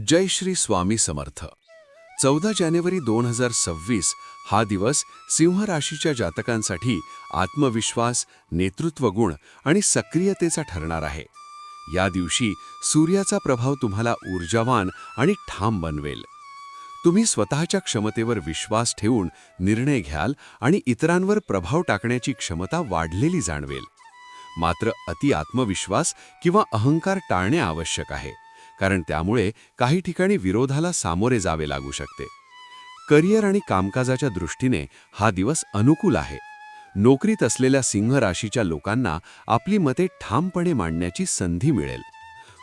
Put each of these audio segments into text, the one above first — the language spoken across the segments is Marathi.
जय श्री स्वामी समर्थ. 14 जानेवारी 2026 हा दिवस सिंह राशीच्या जातकांसाठी आत्मविश्वास, नेतृत्व गुण आणि सक्रियतेचा ठरणार आहे. या दिवशी सूर्याचा प्रभाव तुम्हाला ऊर्जावान आणि ठाम बनवेल. तुम्ही स्वतःच्या क्षमतेवर विश्वास ठेवून निर्णय घ्याल आणि इतरांवर प्रभाव टाकण्याची क्षमता वाढलेली जाणवेल. मात्र अति आत्मविश्वास किंवा अहंकार टाळणे आवश्यक आहे, कारण त्यामुळे काही ठिकाणी विरोधाला सामोरे जावे लागू शकते. करिअर आणि कामकाजाच्या दृष्टीने हा दिवस अनुकूल आहे. नोकरीत असलेल्या सिंह राशीच्या लोकांना आपली मते ठामपणे मांडण्याची संधी मिळेल.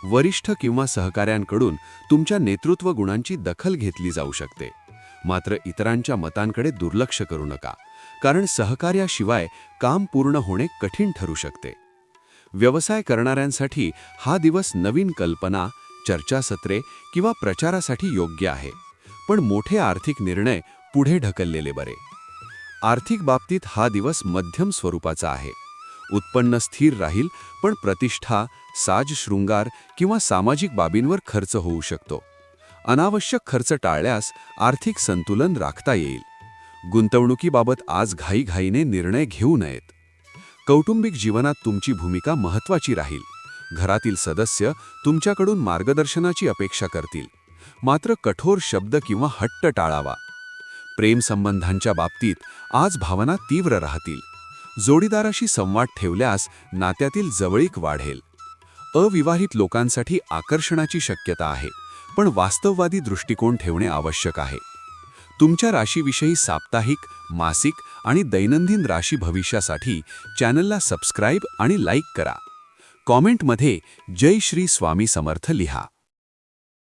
वरिष्ठ किंवा सहकाऱ्यांकडून तुमच्या नेतृत्व गुणांची दखल घेतली जाऊ शकते. मात्र इतरांच्या मतांकडे दुर्लक्ष करू नका, कारण सहकार्याशिवाय काम पूर्ण होणे कठीण ठरू शकते. व्यवसाय करणाऱ्यांसाठी हा दिवस नवीन कल्पना, चर्चासत्रे किंवा प्रचारासाठी योग्य आहे, पण मोठे आर्थिक निर्णय पुढे ढकललेले बरे. आर्थिक बाबतीत हा दिवस मध्यम स्वरूपाचा आहे. उत्पन्न स्थिर राहील, पण प्रतिष्ठा, साज शृंगार किंवा सामाजिक बाबींवर खर्च होऊ शकतो. अनावश्यक खर्च टाळल्यास आर्थिक संतुलन राखता येईल. गुंतवणुकीबाबत आज घाईघाईने निर्णय घेऊ नयेत. कौटुंबिक जीवनात तुमची भूमिका महत्त्वाची राहील. घरातील सदस्य तुमच्याकडून मार्गदर्शनाची अपेक्षा करतील, मात्र कठोर शब्द किंवा हट्ट टाळावा. प्रेमसंबंधांच्या बाबतीत आज भावना तीव्र राहतील. जोडीदाराशी संवाद ठेवल्यास नात्यातील जवळीक वाढेल. अविवाहित लोकांसाठी आकर्षणाची शक्यता आहे, पण वास्तववादी दृष्टिकोन ठेवणे आवश्यक आहे. तुमच्या राशीविषयी साप्ताहिक, मासिक आणि दैनंदिन राशी भविष्यासाठी चॅनलला सबस्क्राईब आणि लाईक करा. कॉमेंटमध्ये जय श्री स्वामी समर्थ लिहा.